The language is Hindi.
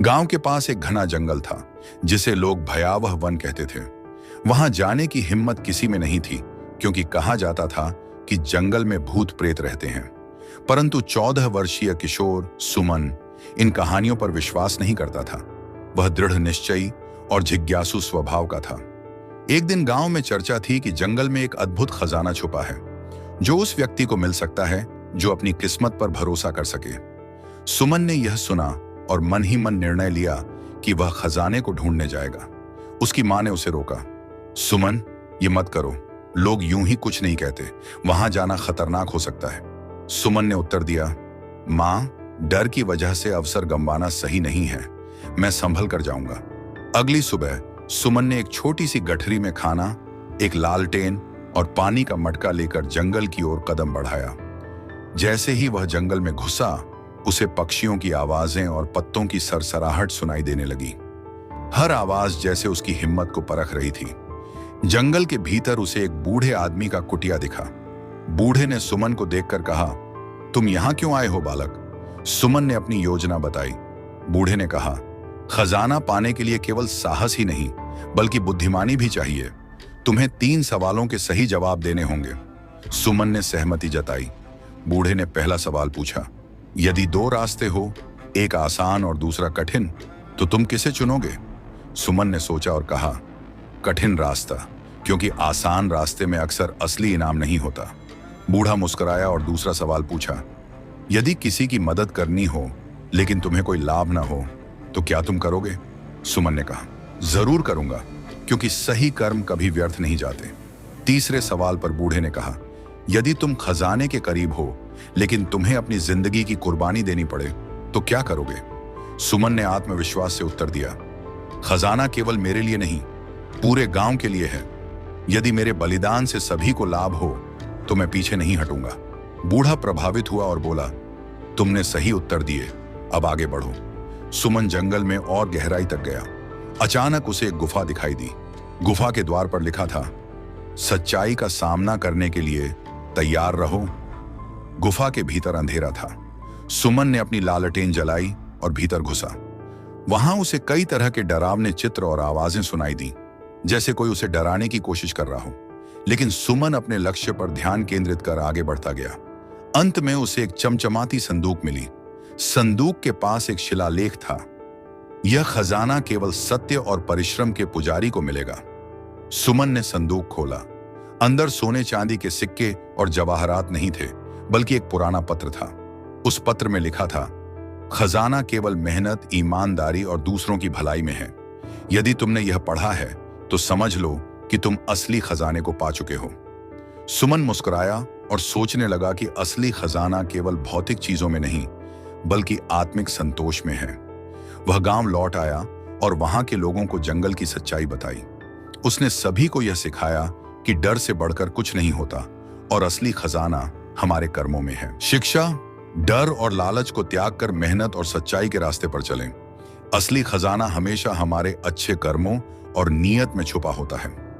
गांव के पास एक घना जंगल था जिसे लोग भयावह वन कहते थे। वहां जाने की हिम्मत किसी में नहीं थी, क्योंकि कहा जाता था कि जंगल में भूत प्रेत रहते हैं। परंतु 14 वर्षीय किशोर सुमन इन कहानियों पर विश्वास नहीं करता था। वह दृढ़ निश्चयी और जिज्ञासु स्वभाव का था। एक दिन गांव में चर्चा थी कि जंगल में एक अद्भुत खजाना छुपा है, जो उस व्यक्ति को मिल सकता है जो अपनी किस्मत पर भरोसा कर सके। सुमन ने यह सुना और मन ही मन निर्णय लिया कि वह खजाने को ढूंढने जाएगा। उसकी मां ने उसे रोका। सुमन, ये मत करो, लोग यूं ही कुछ नहीं कहते, वहां जाना खतरनाक हो सकता है। सुमन ने उत्तर दिया, मां, डर की वजह से अवसर गंवाना सही नहीं है, मैं संभल कर जाऊंगा। अगली सुबह सुमन ने एक छोटी सी गठरी में खाना, एक लालटेन और पानी का मटका लेकर जंगल की ओर कदम बढ़ाया। जैसे ही वह जंगल में घुसा, उसे पक्षियों की आवाजें और पत्तों की सरसराहट सुनाई देने लगी। हर आवाज जैसे उसकी हिम्मत को परख रही थी। जंगल के भीतर उसे एक बूढ़े आदमी का कुटिया दिखा। बूढ़े ने सुमन को देखकर कहा, तुम यहां क्यों आए हो बालक? सुमन ने अपनी योजना बताई। बूढ़े ने कहा, खजाना पाने के लिए केवल साहस ही नहीं बल्कि बुद्धिमानी भी चाहिए। तुम्हें 3 सवालों के सही जवाब देने होंगे। सुमन ने सहमति जताई। बूढ़े ने पहला सवाल पूछा, यदि 2 रास्ते हो, एक आसान और दूसरा कठिन, तो तुम किसे चुनोगे? सुमन ने सोचा और कहा, कठिन रास्ता, क्योंकि आसान रास्ते में अक्सर असली इनाम नहीं होता। बूढ़ा मुस्कुराया और दूसरा सवाल पूछा, यदि किसी की मदद करनी हो लेकिन तुम्हें कोई लाभ ना हो, तो क्या तुम करोगे? सुमन ने कहा, जरूर करूंगा, क्योंकि सही कर्म कभी व्यर्थ नहीं जाते। तीसरे सवाल पर बूढ़े ने कहा, यदि तुम खजाने के करीब हो लेकिन तुम्हें अपनी जिंदगी की कुर्बानी देनी पड़े, तो क्या करोगे? सुमन ने आत्मविश्वास से उत्तर दिया, खजाना केवल मेरे लिए नहीं, पूरे गांव के लिए है। यदि मेरे बलिदान से सभी को लाभ हो तो मैं पीछे नहीं हटूंगा। बूढ़ा प्रभावित हुआ और बोला, तुमने सही उत्तर दिए, अब आगे बढ़ो। सुमन जंगल में और गहराई तक गया। अचानक उसे एक गुफा दिखाई दी। गुफा के द्वार पर लिखा था, सच्चाई का सामना करने के लिए तैयार रहो। गुफा के भीतर अंधेरा था। सुमन ने अपनी लालटेन जलाई और भीतर घुसा। वहां उसे कई तरह के डरावने चित्र और आवाजें सुनाई दी, जैसे कोई उसे डराने की कोशिश कर रहा हो। लेकिन सुमन अपने लक्ष्य पर ध्यान केंद्रित कर आगे बढ़ता गया। अंत में उसे एक चमचमाती संदूक मिली। संदूक के पास एक शिलालेख था, यह खजाना केवल सत्य और परिश्रम के पुजारी को मिलेगा। सुमन ने संदूक खोला। अंदर सोने चांदी के सिक्के और जवाहरात नहीं थे, बल्कि एक पुराना पत्र था। उस पत्र में लिखा था, खजाना केवल मेहनत, ईमानदारी और दूसरों की भलाई में है। यदि तुमने यह पढ़ा है तो समझ लो कि तुम असली खजाने को पा चुके हो। सुमन मुस्कुराया और सोचने लगा कि असली खजाना केवल भौतिक चीजों में नहीं बल्कि आत्मिक संतोष में है। वह गांव लौट आया और वहां के लोगों को जंगल की सच्चाई बताई। उसने सभी को यह सिखाया कि डर से बढ़कर कुछ नहीं होता और असली खजाना हमारे कर्मों में है। शिक्षा, डर और लालच को त्याग कर मेहनत और सच्चाई के रास्ते पर चलें। असली खजाना हमेशा हमारे अच्छे कर्मों और नीयत में छुपा होता है।